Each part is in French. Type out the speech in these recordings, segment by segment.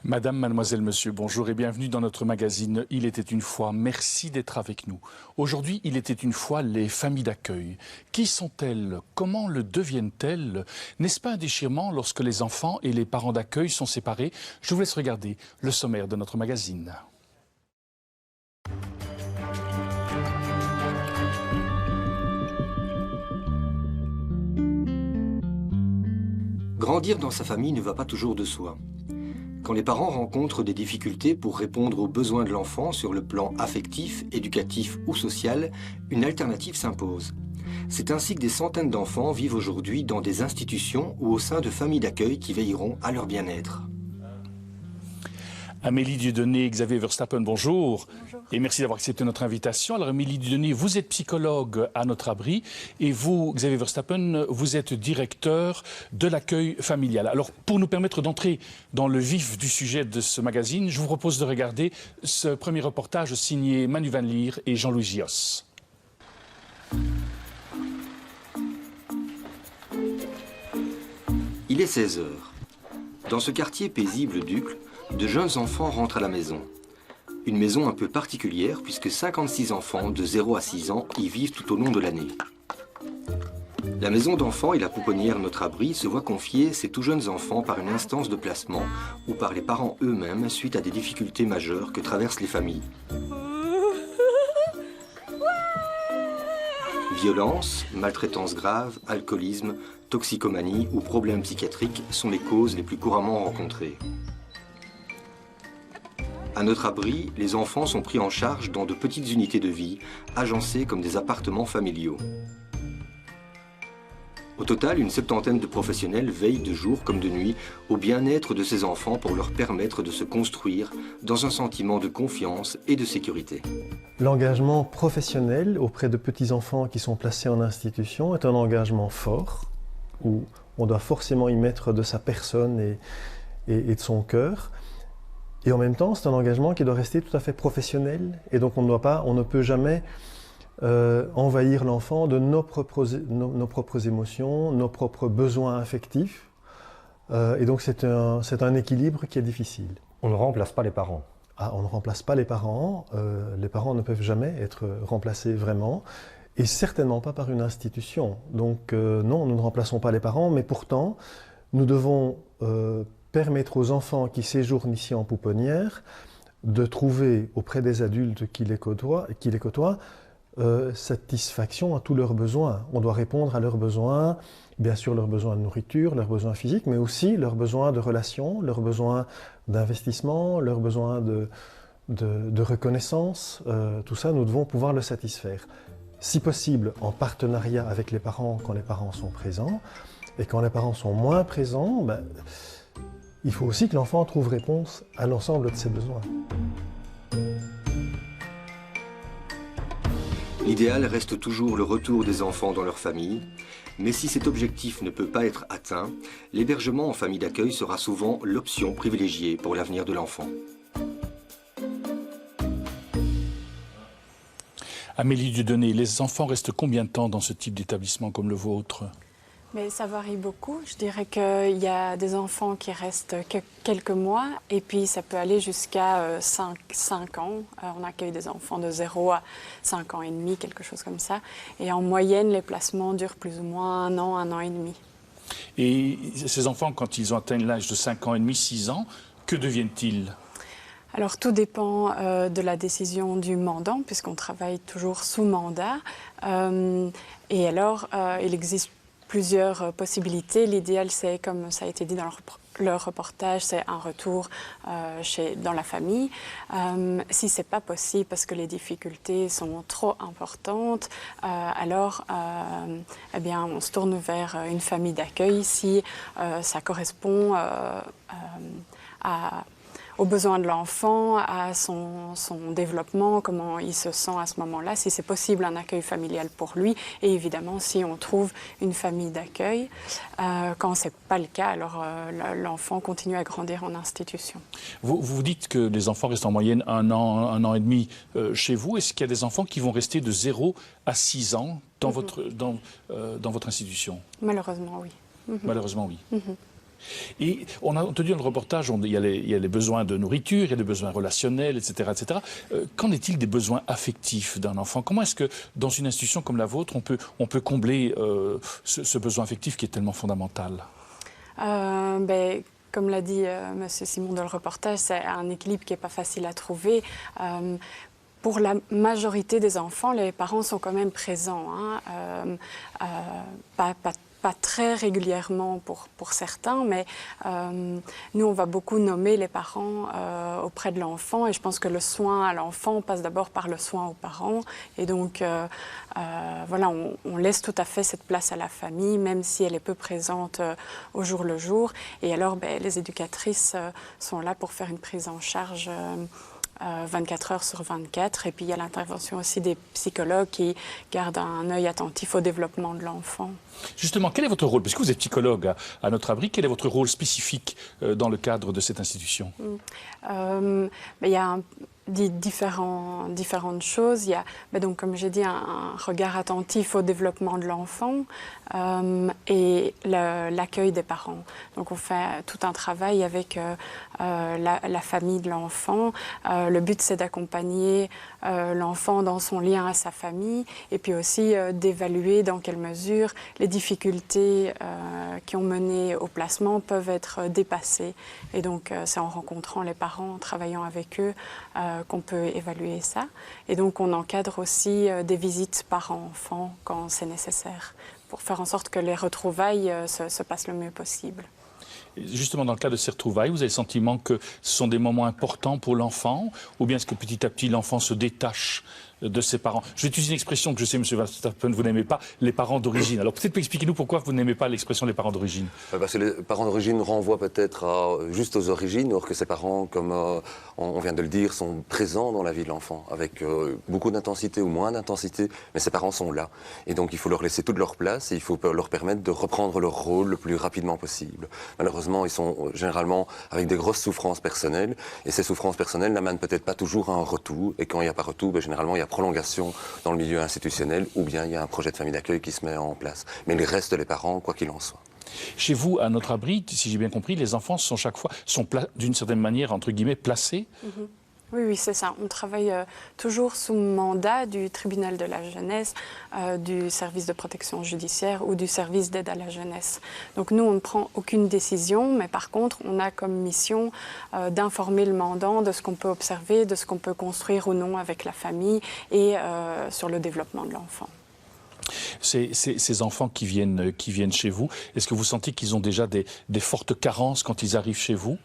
Madame, mademoiselle, monsieur, bonjour et bienvenue dans notre magazine Il était une fois. Merci d'être avec nous. Aujourd'hui, il était une fois les familles d'accueil. Qui sont-elles? Comment le deviennent-elles? N'est-ce pas un déchirement lorsque les enfants et les parents d'accueil sont séparés? Je vous laisse regarder le sommaire de notre magazine. Grandir dans sa famille ne va pas toujours de soi. Quand les parents rencontrent des difficultés pour répondre aux besoins de l'enfant sur le plan affectif, éducatif ou social, une alternative s'impose. C'est ainsi que des centaines d'enfants vivent aujourd'hui dans des institutions ou au sein de familles d'accueil qui veilleront à leur bien-être. Amélie Dieudonné, Xavier Verstappen, bonjour. Bonjour. Et merci d'avoir accepté notre invitation. Alors Amélie Dieudonné, vous êtes psychologue à notre abri et vous, Xavier Verstappen, vous êtes directeur de l'accueil familial. Alors pour nous permettre d'entrer dans le vif du sujet de ce magazine, je vous propose de regarder ce premier reportage signé Manu Van Lier et Jean-Louis Gios. Il est 16 heures. Dans ce quartier paisible d'Uccle, de jeunes enfants rentrent à la maison. Une maison un peu particulière puisque 56 enfants de 0 à 6 ans y vivent tout au long de l'année. La maison d'enfants et la pouponnière Notre Abri se voient confier ces tout jeunes enfants par une instance de placement ou par les parents eux-mêmes suite à des difficultés majeures que traversent les familles. Violence, maltraitance grave, alcoolisme, toxicomanie ou problèmes psychiatriques sont les causes les plus couramment rencontrées. À Notre Abri, les enfants sont pris en charge dans de petites unités de vie, agencées comme des appartements familiaux. Au total, une septantaine de professionnels veillent de jour comme de nuit au bien-être de ces enfants pour leur permettre de se construire dans un sentiment de confiance et de sécurité. L'engagement professionnel auprès de petits-enfants qui sont placés en institution est un engagement fort, où on doit forcément y mettre de sa personne et de son cœur. Et en même temps, c'est un engagement qui doit rester tout à fait professionnel. Et donc on ne peut jamais envahir l'enfant de nos propres émotions, nos propres besoins affectifs. Et donc c'est un équilibre qui est difficile. On ne remplace pas les parents. On ne remplace pas les parents. Les parents ne peuvent jamais être remplacés vraiment. Et certainement pas par une institution. Donc non, nous ne remplaçons pas les parents, mais pourtant, nous devons permettre aux enfants qui séjournent ici en pouponnière de trouver auprès des adultes qui les côtoient, satisfaction à tous leurs besoins. On doit répondre à leurs besoins, bien sûr leurs besoins de nourriture, leurs besoins physiques, mais aussi leurs besoins de relations, leurs besoins d'investissement, leurs besoins de reconnaissance. Tout ça, nous devons pouvoir le satisfaire. Si possible, en partenariat avec les parents quand les parents sont présents. Et quand les parents sont moins présents, il faut aussi que l'enfant trouve réponse à l'ensemble de ses besoins. L'idéal reste toujours le retour des enfants dans leur famille, mais si cet objectif ne peut pas être atteint, l'hébergement en famille d'accueil sera souvent l'option privilégiée pour l'avenir de l'enfant. Amélie Dieudonné, les enfants restent combien de temps dans ce type d'établissement comme le vôtre? Mais ça varie beaucoup. Je dirais qu'il y a des enfants qui restent quelques mois et puis ça peut aller jusqu'à 5 ans. On accueille des enfants de 0 à 5 ans et demi, quelque chose comme ça. Et en moyenne, les placements durent plus ou moins 1 an et demi. Et ces enfants, quand ils ont atteint l'âge de 5 ans et demi, 6 ans, que deviennent-ils? Alors tout dépend de la décision du mandant, puisqu'on travaille toujours sous mandat. Et alors, il existe plusieurs possibilités. L'idéal, c'est, comme ça a été dit dans leur reportage, c'est un retour dans la famille. Si ce n'est pas possible parce que les difficultés sont trop importantes, alors eh bien, on se tourne vers une famille d'accueil si ça correspond aux besoins de l'enfant, à son développement, comment il se sent à ce moment-là, si c'est possible un accueil familial pour lui, et évidemment si on trouve une famille d'accueil. Quand ce n'est pas le cas, alors l'enfant continue à grandir en institution. Vous dites que les enfants restent en moyenne 1 an et demi chez vous. Est-ce qu'il y a des enfants qui vont rester de 0 à 6 ans dans votre institution? Malheureusement, oui. Malheureusement, oui. Et on a entendu dans le reportage, il y a les besoins de nourriture, il y a les besoins relationnels, etc. etc. Qu'en est-il des besoins affectifs d'un enfant? Comment est-ce que dans une institution comme la vôtre, on peut combler ce besoin affectif qui est tellement fondamental? Comme l'a dit M. Simon dans le reportage, c'est un équilibre qui n'est pas facile à trouver. Pour la majorité des enfants, les parents sont quand même présents, hein. Pas très régulièrement pour certains, mais nous, on va beaucoup nommer les parents auprès de l'enfant, et je pense que le soin à l'enfant passe d'abord par le soin aux parents, et donc voilà, on laisse tout à fait cette place à la famille, même si elle est peu présente au jour le jour, et alors les éducatrices sont là pour faire une prise en charge 24 heures sur 24, et puis il y a l'intervention aussi des psychologues qui gardent un œil attentif au développement de l'enfant. Justement, quel est votre rôle? Puisque vous êtes psychologue à notre abri, quel est votre rôle spécifique dans le cadre de cette institution? Il y a différentes choses. Il y a, donc, comme j'ai dit, un regard attentif au développement de l'enfant et l'accueil des parents. Donc on fait tout un travail avec la famille de l'enfant. Le but, c'est d'accompagner l'enfant dans son lien à sa famille, et puis aussi d'évaluer dans quelle mesure les difficultés qui ont mené au placement peuvent être dépassées. Et donc c'est en rencontrant les parents, en travaillant avec eux, qu'on peut évaluer ça. Et donc on encadre aussi des visites parents-enfants quand c'est nécessaire, pour faire en sorte que les retrouvailles se passent le mieux possible. Justement, dans le cas de ces retrouvailles, vous avez le sentiment que ce sont des moments importants pour l'enfant, ou bien est-ce que petit à petit l'enfant se détache de ses parents? Je vais utiliser une expression que je sais, M. Verstappen, vous n'aimez pas, les parents d'origine. Alors peut-être expliquez-nous pourquoi vous n'aimez pas l'expression les parents d'origine. Parce que les parents d'origine renvoient peut-être juste aux origines, alors que ces parents, comme on vient de le dire, sont présents dans la vie de l'enfant, avec beaucoup d'intensité ou moins d'intensité, mais ces parents sont là. Et donc il faut leur laisser toute leur place, et il faut leur permettre de reprendre leur rôle le plus rapidement possible. Malheureusement, ils sont généralement avec des grosses souffrances personnelles, et ces souffrances personnelles n'amènent peut-être pas toujours à un retour, et quand il n'y a pas retour, généralement il y a prolongation dans le milieu institutionnel, ou bien il y a un projet de famille d'accueil qui se met en place. Mais il reste les parents, quoi qu'il en soit. Chez vous, à notre abri, si j'ai bien compris, les enfants sont d'une certaine manière, entre guillemets, placés. Oui, c'est ça. On travaille toujours sous mandat du tribunal de la jeunesse, du service de protection judiciaire ou du service d'aide à la jeunesse. Donc nous, on ne prend aucune décision, mais par contre, on a comme mission d'informer le mandant de ce qu'on peut observer, de ce qu'on peut construire ou non avec la famille et sur le développement de l'enfant. Ces enfants qui viennent chez vous, est-ce que vous sentez qu'ils ont déjà des fortes carences quand ils arrivent chez vous?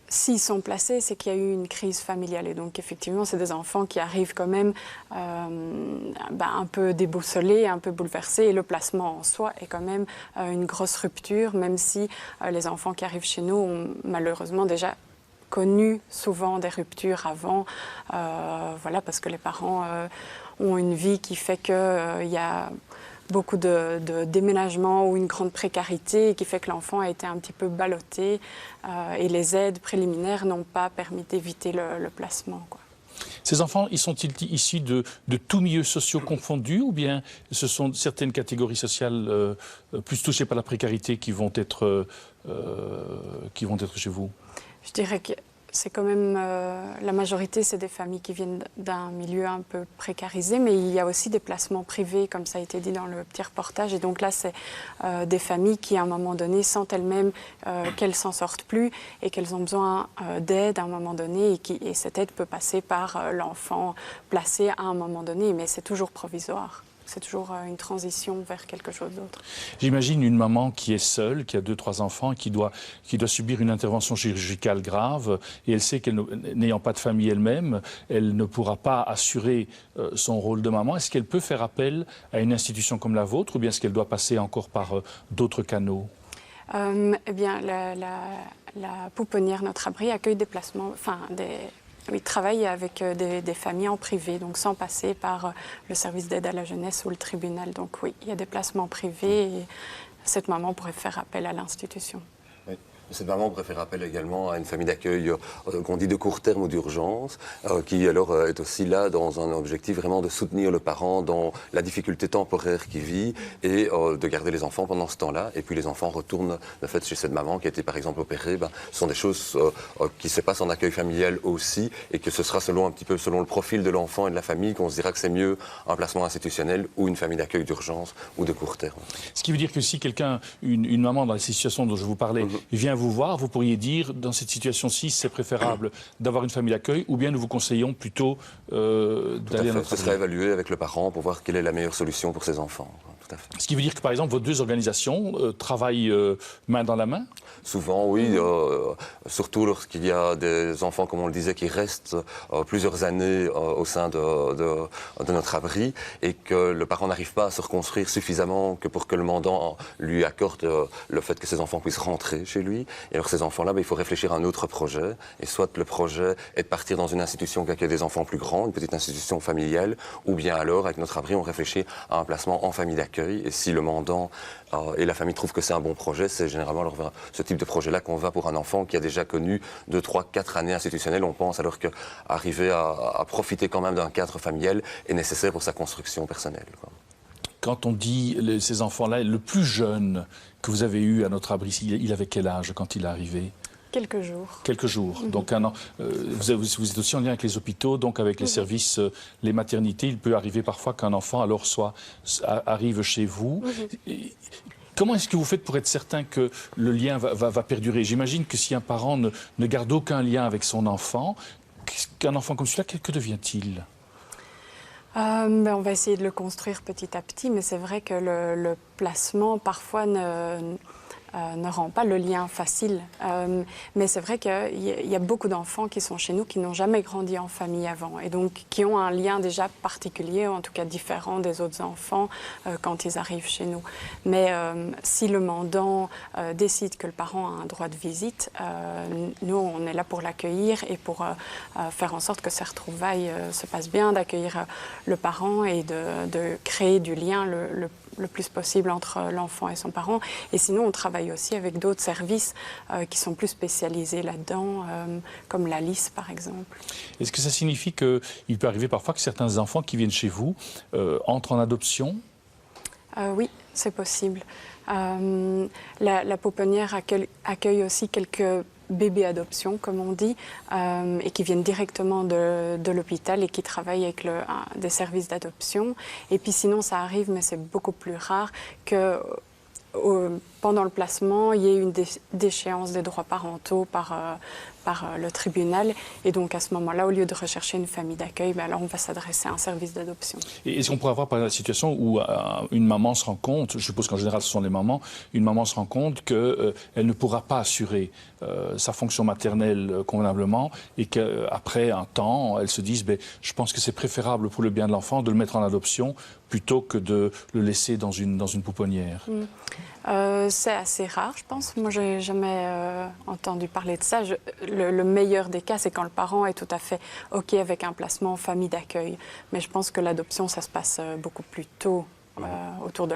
S'ils sont placés, c'est qu'il y a eu une crise familiale. Et donc, effectivement, c'est des enfants qui arrivent quand même un peu déboussolés, un peu bouleversés. Et le placement en soi est quand même une grosse rupture, même si les enfants qui arrivent chez nous ont malheureusement déjà connu souvent des ruptures avant. Voilà, parce que les parents ont une vie qui fait qu'il y a beaucoup de déménagements ou une grande précarité qui fait que l'enfant a été un petit peu ballotté et les aides préliminaires n'ont pas permis d'éviter le placement, quoi. Ces enfants, sont-ils issus de tous milieux sociaux confondus, ou bien ce sont certaines catégories sociales plus touchées par la précarité qui vont être chez vous? Je dirais que c'est quand même, la majorité, c'est des familles qui viennent d'un milieu un peu précarisé, mais il y a aussi des placements privés, comme ça a été dit dans le petit reportage. Et donc là, c'est des familles qui, à un moment donné, sentent elles-mêmes qu'elles s'en sortent plus et qu'elles ont besoin d'aide à un moment donné. Et cette aide peut passer par l'enfant placé à un moment donné, mais c'est toujours provisoire. C'est toujours une transition vers quelque chose d'autre. J'imagine une maman qui est seule, qui a 2-3 enfants, qui doit subir une intervention chirurgicale grave, et elle sait qu'elle, n'ayant pas de famille elle-même, elle ne pourra pas assurer son rôle de maman. Est-ce qu'elle peut faire appel à une institution comme la vôtre, ou bien est-ce qu'elle doit passer encore par d'autres canaux? Eh bien, la pouponnière Notre Abri accueille des placements, oui, travaille avec des familles en privé, donc sans passer par le service d'aide à la jeunesse ou le tribunal. Donc oui, il y a des placements privés et cette maman pourrait faire appel à l'institution. Oui. Cette maman pourrait faire appel également à une famille d'accueil qu'on dit de court terme ou d'urgence, qui alors est aussi là dans un objectif vraiment de soutenir le parent dans la difficulté temporaire qu'il vit et de garder les enfants pendant ce temps-là. Et puis les enfants retournent de fait chez cette maman qui a été par exemple opérée. Ce sont des choses qui se passent en accueil familial aussi et que ce sera un petit peu selon le profil de l'enfant et de la famille qu'on se dira que c'est mieux un placement institutionnel ou une famille d'accueil d'urgence ou de court terme. Ce qui veut dire que si quelqu'un, une maman dans la situation dont je vous parlais, vient vous voir, vous pourriez dire, dans cette situation-ci, c'est préférable d'avoir une famille d'accueil ou bien nous vous conseillons plutôt d'aller à notre Ce sera évalué avec le parent pour voir quelle est la meilleure solution pour ses enfants. Tout à fait. Ce qui veut dire que, par exemple, vos deux organisations travaillent main dans la main? Souvent, oui, surtout lorsqu'il y a des enfants, comme on le disait, qui restent plusieurs années au sein de notre abri et que le parent n'arrive pas à se reconstruire suffisamment que pour que le mandant lui accorde le fait que ses enfants puissent rentrer chez lui. Et alors ces enfants-là, il faut réfléchir à un autre projet. Et soit le projet est de partir dans une institution qui accueille des enfants plus grands, une petite institution familiale, ou bien alors, avec notre abri, on réfléchit à un placement en famille d'accueil. Et si le mandant et la famille trouvent que c'est un bon projet, c'est généralement alors vers ce type de projet-là qu'on va pour un enfant qui a déjà connu 2, 3, 4 années institutionnelles. On pense alors qu'arriver à profiter quand même d'un cadre familial est nécessaire pour sa construction personnelle, quoi. Quand on dit ces enfants-là, le plus jeune que vous avez eu à notre abri, il avait quel âge quand il est arrivé? Quelques jours. Quelques jours. Donc vous êtes aussi en lien avec les hôpitaux, donc avec les services, les maternités. Il peut arriver parfois qu'un enfant alors arrive chez vous. Comment est-ce que vous faites pour être certain que le lien va perdurer? J'imagine que si un parent ne garde aucun lien avec son enfant, qu'un enfant comme celui-là, que devient-il? On va essayer de le construire petit à petit, mais c'est vrai que le placement parfois ne rend pas le lien facile. Mais c'est vrai qu'il y a beaucoup d'enfants qui sont chez nous qui n'ont jamais grandi en famille avant et donc qui ont un lien déjà particulier, en tout cas différent des autres enfants quand ils arrivent chez nous. Mais si le mandant décide que le parent a un droit de visite, nous on est là pour l'accueillir et pour faire en sorte que ces retrouvailles se passent bien, d'accueillir le parent et de créer du lien le plus possible entre l'enfant et son parent. Et sinon, on travaille aussi avec d'autres services qui sont plus spécialisés là-dedans, comme la LIS, par exemple. Est-ce que ça signifie qu'il peut arriver parfois que certains enfants qui viennent chez vous entrent en adoption? Oui, c'est possible. La pouponnière accueille aussi quelques bébés adoption, comme on dit, et qui viennent directement de l'hôpital et qui travaillent avec des services d'adoption. Et puis sinon, ça arrive, mais c'est beaucoup plus rare, que pendant le placement, il y ait une déchéance des droits parentaux par le tribunal. Et donc, à ce moment-là, au lieu de rechercher une famille d'accueil, alors on va s'adresser à un service d'adoption. Et est-ce qu'on pourrait avoir par exemple la situation où une maman se rend compte, je suppose qu'en général ce sont les mamans, une maman se rend compte qu'elle ne pourra pas assurer sa fonction maternelle convenablement et qu'après un temps, elle se dise je pense que c'est préférable pour le bien de l'enfant de le mettre en adoption plutôt que de le laisser dans une pouponnière? C'est assez rare, je pense. Moi, je n'ai jamais entendu parler de ça. Le meilleur des cas, c'est quand le parent est tout à fait OK avec un placement en famille d'accueil. Mais je pense que l'adoption, ça se passe beaucoup plus tôt, autour de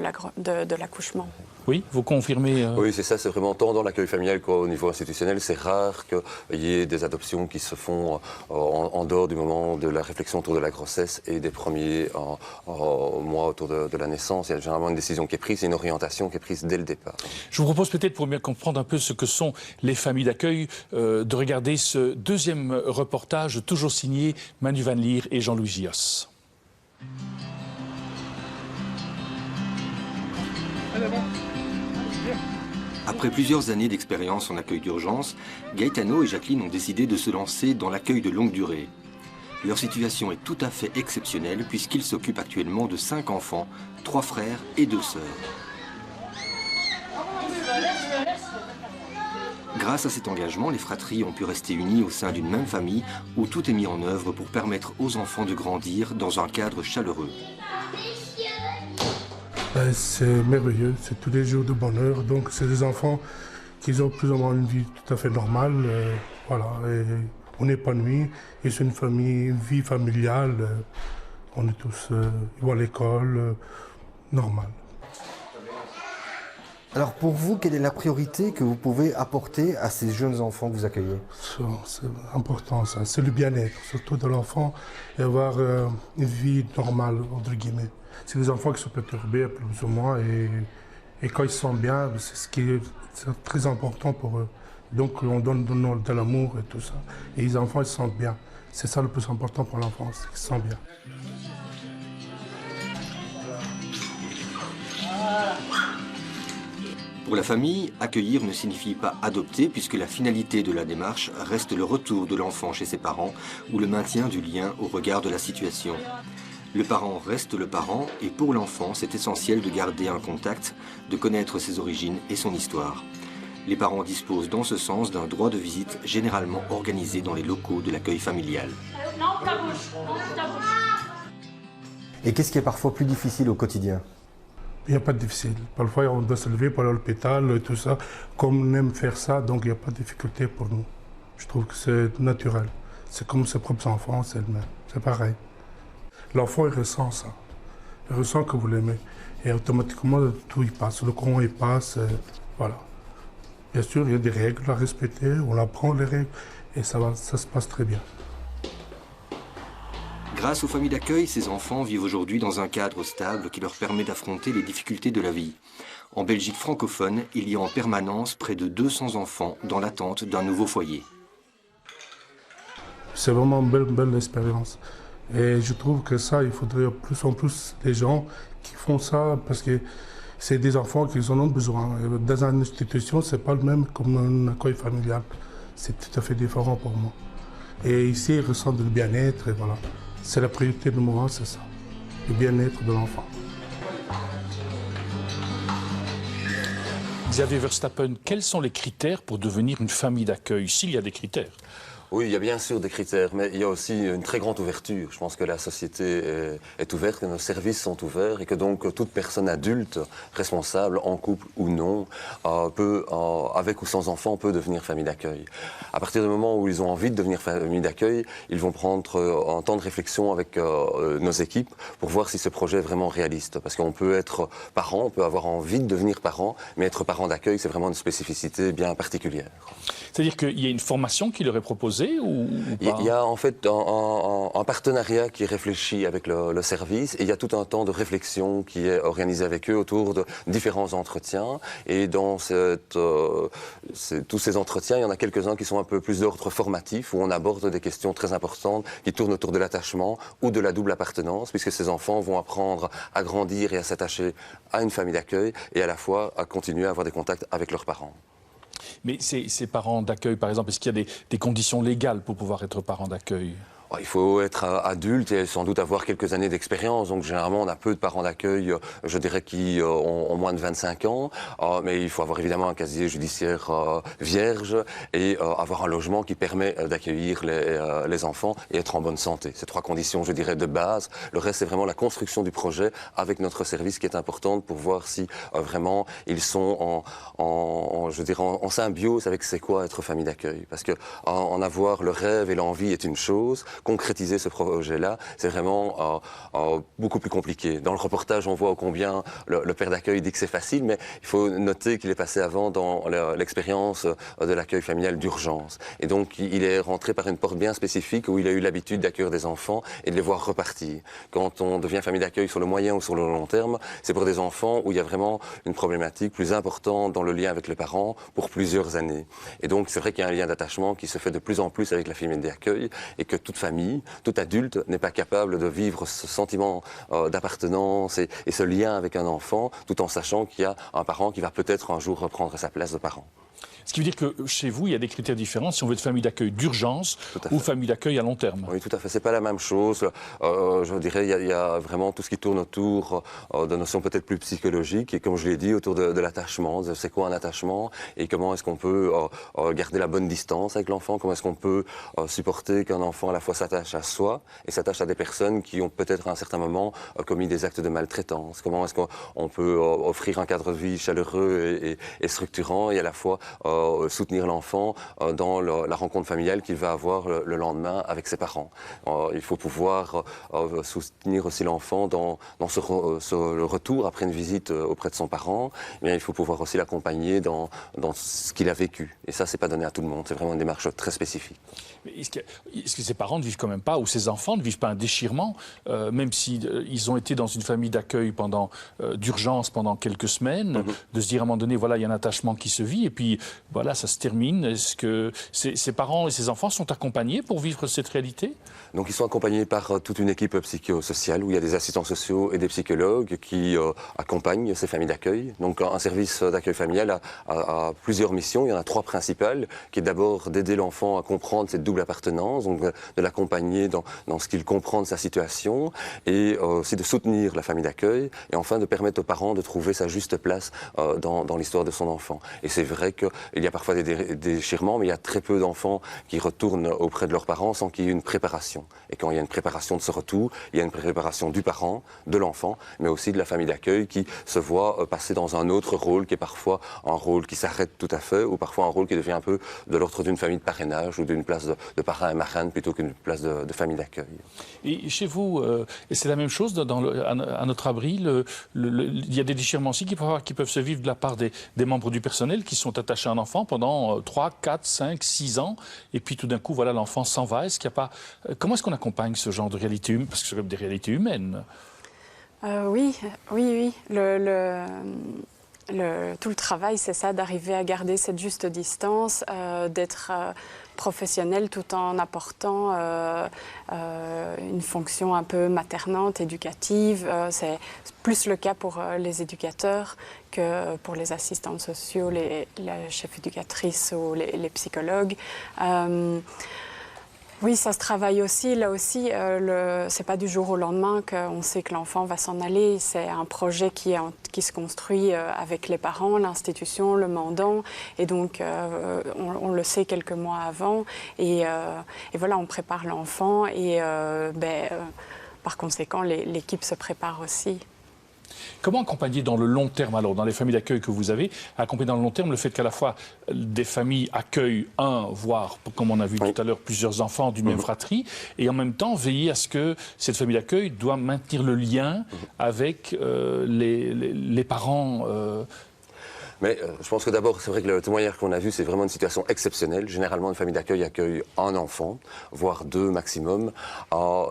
l'accouchement. Oui, vous confirmez Oui, c'est ça, c'est vraiment tant dans l'accueil familial qu'au niveau institutionnel. C'est rare qu'il y ait des adoptions qui se font en dehors du moment de la réflexion autour de la grossesse et des premiers mois autour de la naissance. Il y a généralement une décision qui est prise, une orientation qui est prise dès le départ. Je vous propose peut-être, pour bien comprendre un peu ce que sont les familles d'accueil, de regarder ce deuxième reportage, toujours signé Manu Van Lier et Jean-Louis Gios. Après plusieurs années d'expérience en accueil d'urgence, Gaetano et Jacqueline ont décidé de se lancer dans l'accueil de longue durée. Leur situation est tout à fait exceptionnelle puisqu'ils s'occupent actuellement de 5 enfants, 3 frères et 2 sœurs. Grâce à cet engagement, les fratries ont pu rester unies au sein d'une même famille où tout est mis en œuvre pour permettre aux enfants de grandir dans un cadre chaleureux. C'est merveilleux, c'est tous les jours de bonheur. Donc c'est des enfants qui ont plus ou moins une vie tout à fait normale. Voilà, et on épanouit. Et c'est une vie familiale. On est tous ils vont à l'école, normal. Alors pour vous, quelle est la priorité que vous pouvez apporter à ces jeunes enfants que vous accueillez? C'est important ça, c'est le bien-être, surtout de l'enfant, et avoir une vie normale, entre guillemets. C'est des enfants qui sont perturbés plus ou moins, et quand ils se sentent bien, c'est très important pour eux. Donc on donne de l'amour et tout ça, et les enfants ils se sentent bien. C'est ça le plus important pour l'enfant, c'est qu'ils se sentent bien. Pour la famille, accueillir ne signifie pas adopter puisque la finalité de la démarche reste le retour de l'enfant chez ses parents ou le maintien du lien au regard de la situation. Le parent reste le parent et pour l'enfant, c'est essentiel de garder un contact, de connaître ses origines et son histoire. Les parents disposent dans ce sens d'un droit de visite généralement organisé dans les locaux de l'accueil familial. Et qu'est-ce qui est parfois plus difficile au quotidien? Il n'y a pas de difficile. Parfois, on doit se lever pour aller à l'hôpital et tout ça. Comme on aime faire ça, donc il n'y a pas de difficulté pour nous. Je trouve que c'est naturel. C'est comme ses propres enfants, c'est le même. C'est pareil. L'enfant, il ressent ça. Il ressent que vous l'aimez. Et automatiquement, tout y passe. Le courant, il passe. Voilà. Bien sûr, il y a des règles à respecter. On apprend les règles. Et ça se passe très bien. Grâce aux familles d'accueil, ces enfants vivent aujourd'hui dans un cadre stable qui leur permet d'affronter les difficultés de la vie. En Belgique francophone, il y a en permanence près de 200 enfants dans l'attente d'un nouveau foyer. C'est vraiment une belle expérience. Et je trouve que ça, il faudrait plus en plus des gens qui font ça parce que c'est des enfants qui en ont besoin. Dans une institution, ce n'est pas le même comme un accueil familial. C'est tout à fait différent pour moi. Et ici, ils ressentent le bien-être et voilà. C'est la priorité numéro 1, c'est ça, le bien-être de l'enfant. Xavier Verstappen, quels sont les critères pour devenir une famille d'accueil, s'il y a des critères? Oui, il y a bien sûr des critères, mais il y a aussi une très grande ouverture. Je pense que la société est ouverte, que nos services sont ouverts et que donc toute personne adulte, responsable, en couple ou non, peut, avec ou sans enfant, peut devenir famille d'accueil. À partir du moment où ils ont envie de devenir famille d'accueil, ils vont prendre un temps de réflexion avec nos équipes pour voir si ce projet est vraiment réaliste. Parce qu'on peut être parent, on peut avoir envie de devenir parent, mais être parent d'accueil, c'est vraiment une spécificité bien particulière. C'est-à-dire qu'il y a une formation qui leur est proposée ou pas? Il y a en fait un partenariat qui est réfléchi avec le service et il y a tout un temps de réflexion qui est organisé avec eux autour de différents entretiens. Et dans tous ces entretiens, il y en a quelques-uns qui sont un peu plus d'ordre formatif, où on aborde des questions très importantes qui tournent autour de l'attachement ou de la double appartenance, puisque ces enfants vont apprendre à grandir et à s'attacher à une famille d'accueil et à la fois à continuer à avoir des contacts avec leurs parents. Mais ces parents d'accueil, par exemple, est-ce qu'il y a des conditions légales pour pouvoir être parent d'accueil? Il faut être adulte et sans doute avoir quelques années d'expérience. Donc généralement, on a peu de parents d'accueil, je dirais, qui ont moins de 25 ans. Mais il faut avoir évidemment un casier judiciaire vierge et avoir un logement qui permet d'accueillir les enfants et être en bonne santé. Ces trois conditions, je dirais, de base. Le reste, c'est vraiment la construction du projet avec notre service qui est importante pour voir si vraiment ils sont en symbiose avec c'est quoi être famille d'accueil. Parce que en avoir le rêve et l'envie est une chose. Concrétiser ce projet-là, c'est vraiment beaucoup plus compliqué. Dans le reportage, on voit ô combien le père d'accueil dit que c'est facile, mais il faut noter qu'il est passé avant dans l'expérience de l'accueil familial d'urgence. Et donc, il est rentré par une porte bien spécifique où il a eu l'habitude d'accueillir des enfants et de les voir repartir. Quand on devient famille d'accueil sur le moyen ou sur le long terme, c'est pour des enfants où il y a vraiment une problématique plus importante dans le lien avec les parents pour plusieurs années. Et donc, c'est vrai qu'il y a un lien d'attachement qui se fait de plus en plus avec la famille d'accueil et que toute famille, tout adulte n'est pas capable de vivre ce sentiment d'appartenance et ce lien avec un enfant, tout en sachant qu'il y a un parent qui va peut-être un jour reprendre sa place de parent. Ce qui veut dire que chez vous, il y a des critères différents si on veut être famille d'accueil d'urgence ou famille d'accueil à long terme. Oui, tout à fait. C'est pas la même chose. Je dirais, il y a vraiment tout ce qui tourne autour de notions peut-être plus psychologiques et, comme je l'ai dit, autour de l'attachement. C'est quoi un attachement et comment est-ce qu'on peut garder la bonne distance avec l'enfant? Comment est-ce qu'on peut supporter qu'un enfant à la fois s'attache à soi et s'attache à des personnes qui ont peut-être à un certain moment commis des actes de maltraitance? Comment est-ce qu'on peut offrir un cadre de vie chaleureux et structurant et à la fois soutenir l'enfant dans la rencontre familiale qu'il va avoir le lendemain avec ses parents. Il faut pouvoir soutenir aussi l'enfant dans le retour après une visite auprès de son parent. Eh bien, il faut pouvoir aussi l'accompagner dans ce qu'il a vécu. Et ça, c'est pas donné à tout le monde. C'est vraiment une démarche très spécifique. Mais est-ce que ces parents ne vivent quand même pas, ou ces enfants ne vivent pas un déchirement, même s'ils ont été dans une famille d'accueil d'urgence pendant quelques semaines, de se dire à un moment donné, voilà, il y a un attachement qui se vit, et puis voilà, ça se termine. Est-ce que ces parents et ces enfants sont accompagnés pour vivre cette réalité? Donc ils sont accompagnés par toute une équipe psychosociale où il y a des assistants sociaux et des psychologues qui accompagnent ces familles d'accueil. Donc un service d'accueil familial a plusieurs missions. Il y en a 3 principales, qui est d'abord d'aider l'enfant à comprendre cette double appartenance, donc de l'accompagner dans ce qu'il comprend de sa situation, et aussi de soutenir la famille d'accueil, et enfin de permettre aux parents de trouver sa juste place dans l'histoire de son enfant. Et c'est vrai qu'il y a parfois des déchirements, mais il y a très peu d'enfants qui retournent auprès de leurs parents sans qu'il y ait une préparation. Et quand il y a une préparation de ce retour, il y a une préparation du parent, de l'enfant, mais aussi de la famille d'accueil qui se voit passer dans un autre rôle, qui est parfois un rôle qui s'arrête tout à fait, ou parfois un rôle qui devient un peu de l'ordre d'une famille de parrainage ou d'une place de parrain et marraine plutôt qu'une place de famille d'accueil. Et chez vous, et c'est la même chose à notre abri, il y a des déchirements aussi qui peuvent se vivre de la part des membres du personnel qui sont attachés à un enfant pendant 3, 4, 5, 6 ans, et puis tout d'un coup, voilà, l'enfant s'en va. Est-ce qu'il y a pas... Comment est-ce qu'on accompagne ce genre de réalité humaine? Parce que c'est quand même des réalités humaines. Oui. Tout le travail, c'est ça, d'arriver à garder cette juste distance, d'être professionnel tout en apportant une fonction un peu maternante, éducative. C'est plus le cas pour les éducateurs que pour les assistantes sociaux, les chefs éducatrices ou les psychologues. Oui, ça se travaille aussi. Là aussi, c'est pas du jour au lendemain qu'on sait que l'enfant va s'en aller. C'est un projet qui se construit avec les parents, l'institution, le mandant. Et donc, on le sait quelques mois avant. Et voilà, on prépare l'enfant. Et par conséquent, l'équipe se prépare aussi. Comment accompagner dans le long terme, alors, dans les familles d'accueil que vous avez, accompagner dans le long terme le fait qu'à la fois des familles accueillent voire, comme on a vu tout à l'heure, plusieurs enfants d'une même fratrie, et en même temps veiller à ce que cette famille d'accueil doit maintenir le lien avec les parents Mais je pense que d'abord, c'est vrai que le témoignage qu'on a vu, c'est vraiment une situation exceptionnelle. Généralement, une famille d'accueil accueille un enfant, voire 2 maximum.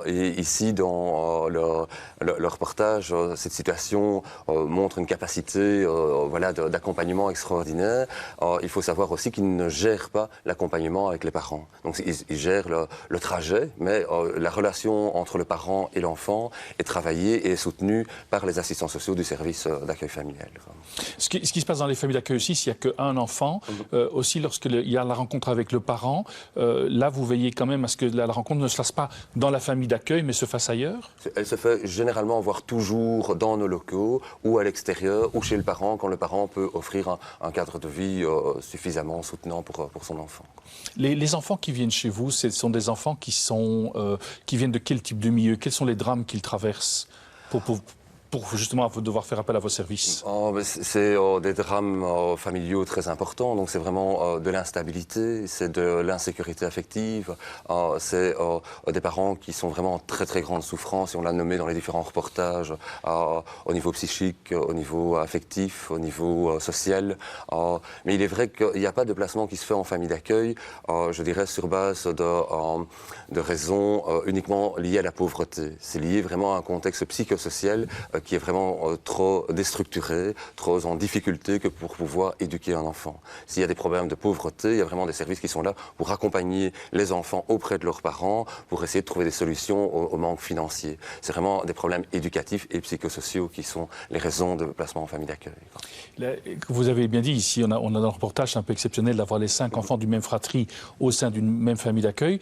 Et ici, dans le reportage, cette situation montre une capacité d'accompagnement extraordinaire. Il faut savoir aussi qu'ils ne gèrent pas l'accompagnement avec les parents. Donc, ils gèrent le trajet, mais la relation entre le parent et l'enfant est travaillée et est soutenue par les assistants sociaux du service d'accueil familial. Ce qui se passe dans les familles d'accueil aussi, s'il n'y a qu'un enfant, aussi lorsqu'il y a la rencontre avec le parent, là vous veillez quand même à ce que la rencontre ne se fasse pas dans la famille d'accueil, mais se fasse ailleurs? Elle se fait généralement, voire toujours, dans nos locaux, ou à l'extérieur, ou chez le parent, quand le parent peut offrir un cadre de vie suffisamment soutenant pour son enfant. Les enfants qui viennent chez vous, ce sont des enfants qui viennent de quel type de milieu? Quels sont les drames qu'ils traversent pour justement devoir faire appel à vos services? C'est des drames familiaux très importants, donc c'est vraiment de l'instabilité, c'est de l'insécurité affective, c'est des parents qui sont vraiment en très très grande souffrance, et on l'a nommé dans les différents reportages, au niveau psychique, au niveau affectif, au niveau social. Mais il est vrai qu'il n'y a pas de placement qui se fait en famille d'accueil, je dirais sur base de raisons uniquement liées à la pauvreté. C'est lié vraiment à un contexte psychosocial qui est vraiment trop déstructuré, trop en difficulté que pour pouvoir éduquer un enfant. S'il y a des problèmes de pauvreté, il y a vraiment des services qui sont là pour accompagner les enfants auprès de leurs parents, pour essayer de trouver des solutions au manque financier. C'est vraiment des problèmes éducatifs et psychosociaux qui sont les raisons de placement en famille d'accueil. Vous avez bien dit, ici, on a dans le reportage, c'est un peu exceptionnel d'avoir les 5 enfants d'une même fratrie au sein d'une même famille d'accueil.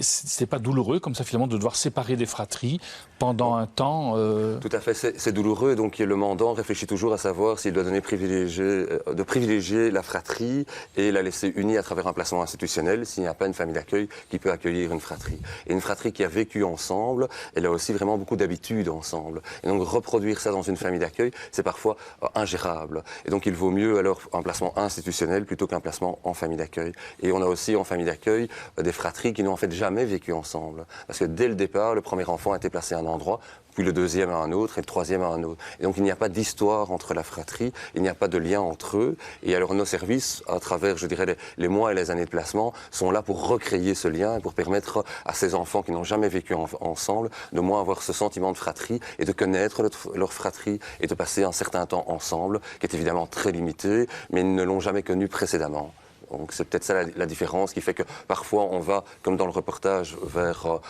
C'est pas douloureux, comme ça, finalement, de devoir séparer des fratries pendant un temps Tout à fait. fait, c'est douloureux. Donc le mandant réfléchit toujours à savoir s'il doit donner de privilégier la fratrie et la laisser unie à travers un placement institutionnel s'il n'y a pas une famille d'accueil qui peut accueillir une fratrie. Et une fratrie qui a vécu ensemble, elle a aussi vraiment beaucoup d'habitudes ensemble. Et donc reproduire ça dans une famille d'accueil, c'est parfois ingérable. Et donc il vaut mieux alors un placement institutionnel plutôt qu'un placement en famille d'accueil. Et on a aussi en famille d'accueil des fratries qui n'ont en fait jamais vécu ensemble. Parce que dès le départ, le premier enfant a été placé à un endroit, puis le deuxième à un autre et le troisième à un autre. Et donc il n'y a pas d'histoire entre la fratrie, il n'y a pas de lien entre eux. Et alors nos services, à travers, je dirais, les mois et les années de placement, sont là pour recréer ce lien et pour permettre à ces enfants qui n'ont jamais vécu ensemble de moins avoir ce sentiment de fratrie et de connaître leur fratrie et de passer un certain temps ensemble, qui est évidemment très limité, mais ils ne l'ont jamais connu précédemment. Donc c'est peut-être ça la différence qui fait que parfois on va, comme dans le reportage, vers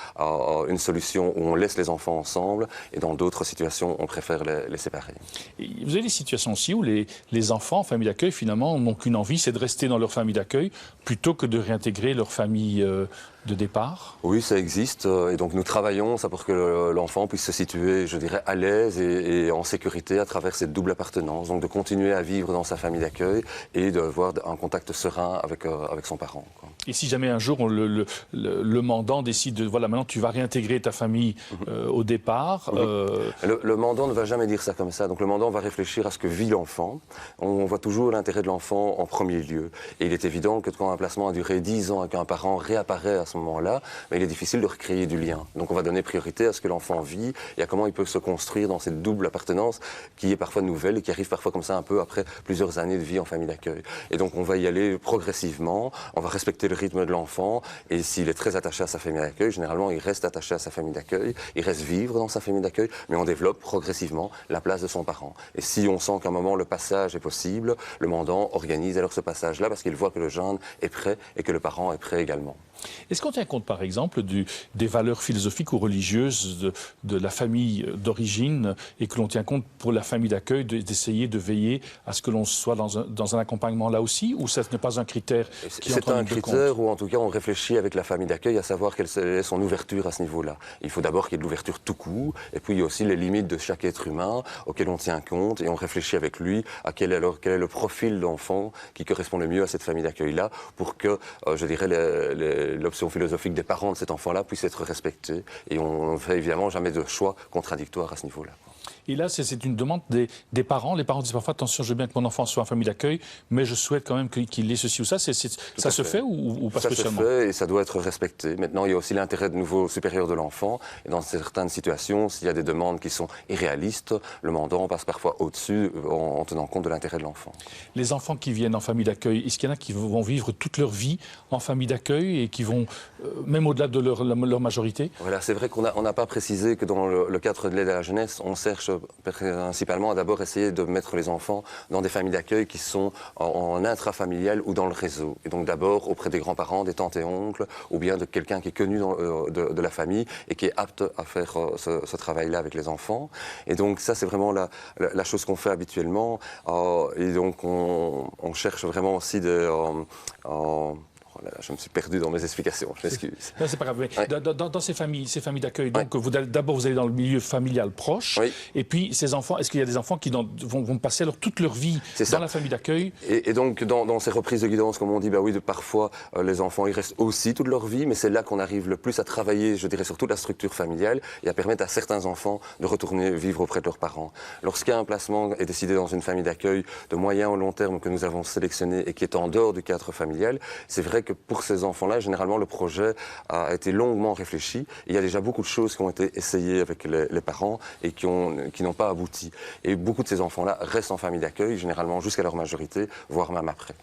une solution où on laisse les enfants ensemble et dans d'autres situations on préfère les séparer. Et vous avez des situations aussi où les enfants en famille d'accueil finalement n'ont qu'une envie, c'est de rester dans leur famille d'accueil plutôt que de réintégrer leur famille de départ? Oui, ça existe et donc nous travaillons ça pour que l'enfant puisse se situer, je dirais, à l'aise et en sécurité à travers cette double appartenance. Donc de continuer à vivre dans sa famille d'accueil et d'avoir un contact serein avec son parent, quoi. Et si jamais un jour le mandant décide de, voilà, maintenant tu vas réintégrer ta famille au départ... Le mandant ne va jamais dire ça comme ça. Donc le mandant va réfléchir à ce que vit l'enfant. On voit toujours l'intérêt de l'enfant en premier lieu. Et il est évident que quand un placement a duré 10 ans et qu'un parent réapparaît à ce moment-là, il est difficile de recréer du lien. Donc on va donner priorité à ce que l'enfant vit et à comment il peut se construire dans cette double appartenance qui est parfois nouvelle et qui arrive parfois comme ça un peu après plusieurs années de vie en famille d'accueil. Et donc on va y aller progressivement, on va respecter le rythme de l'enfant et s'il est très attaché à sa famille d'accueil, généralement il reste attaché à sa famille d'accueil, il reste vivre dans sa famille d'accueil, mais on développe progressivement la place de son parent. Et si on sent qu'à un moment le passage est possible, le mandant organise alors ce passage-là parce qu'il voit que le jeune est prêt et que le parent est prêt également. Est-ce qu'on tient compte, par exemple, des valeurs philosophiques ou religieuses de la famille d'origine et que l'on tient compte pour la famille d'accueil d'essayer de veiller à ce que l'on soit dans un accompagnement là aussi, ou ça n'est pas un critère qui entre en ligne de compte? C'est un critère où, en tout cas, on réfléchit avec la famille d'accueil à savoir quelle est son ouverture à ce niveau-là. Il faut d'abord qu'il y ait de l'ouverture tout court, et puis il y a aussi les limites de chaque être humain auxquelles on tient compte, et on réfléchit avec lui à quel est le profil d'enfant qui correspond le mieux à cette famille d'accueil-là, pour que, je dirais, l'option philosophique des parents de cet enfant-là puisse être respectée. Et on ne fait évidemment jamais de choix contradictoires à ce niveau-là. Et là, c'est une demande des parents. Les parents disent parfois, attention, je veux bien que mon enfant soit en famille d'accueil, mais je souhaite quand même qu'il ait ceci ou ça. Ça se fait ou pas spécialement? Ça se fait et ça doit être respecté. Maintenant, il y a aussi l'intérêt de nouveau supérieur de l'enfant. Et dans certaines situations, s'il y a des demandes qui sont irréalistes, le mandant passe parfois au-dessus en tenant compte de l'intérêt de l'enfant. Les enfants qui viennent en famille d'accueil, est-ce qu'il y en a qui vont vivre toute leur vie en famille d'accueil et qui vont, même au-delà de leur majorité? Voilà, c'est vrai qu'on n'a pas précisé que dans le cadre de l'aide à la jeunesse, on cherche principalement à d'abord essayer de mettre les enfants dans des familles d'accueil qui sont en intrafamilial ou dans le réseau. Et donc d'abord auprès des grands-parents, des tantes et oncles, ou bien de quelqu'un qui est connu de la famille et qui est apte à faire ce travail-là avec les enfants. Et donc ça, c'est vraiment la chose qu'on fait habituellement. Et donc on cherche vraiment aussi je me suis perdu dans mes explications, je m'excuse. Non, c'est pas grave. Mais dans ces familles d'accueil, donc d'abord vous allez dans le milieu familial proche, et puis ces enfants, est-ce qu'il y a des enfants qui vont passer alors toute leur vie dans la famille d'accueil? Et donc dans ces reprises de guidance, comme on dit, parfois les enfants ils restent aussi toute leur vie, mais c'est là qu'on arrive le plus à travailler, je dirais, sur toute la structure familiale et à permettre à certains enfants de retourner vivre auprès de leurs parents. Lorsqu'un placement est décidé dans une famille d'accueil de moyen ou long terme que nous avons sélectionné et qui est en dehors du cadre familial, c'est vrai que pour ces enfants-là, généralement, le projet a été longuement réfléchi. Il y a déjà beaucoup de choses qui ont été essayées avec les parents et qui n'ont pas abouti. Et beaucoup de ces enfants-là restent en famille d'accueil, généralement jusqu'à leur majorité, voire même après.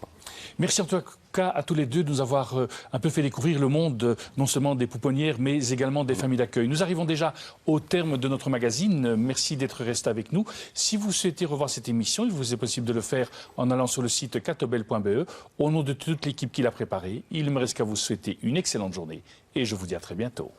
Merci en tout cas à tous les deux de nous avoir un peu fait découvrir le monde, non seulement des pouponnières, mais également des familles d'accueil. Nous arrivons déjà au terme de notre magazine. Merci d'être resté avec nous. Si vous souhaitez revoir cette émission, il vous est possible de le faire en allant sur le site catobel.be. Au nom de toute l'équipe qui l'a préparé, il ne me reste qu'à vous souhaiter une excellente journée et je vous dis à très bientôt.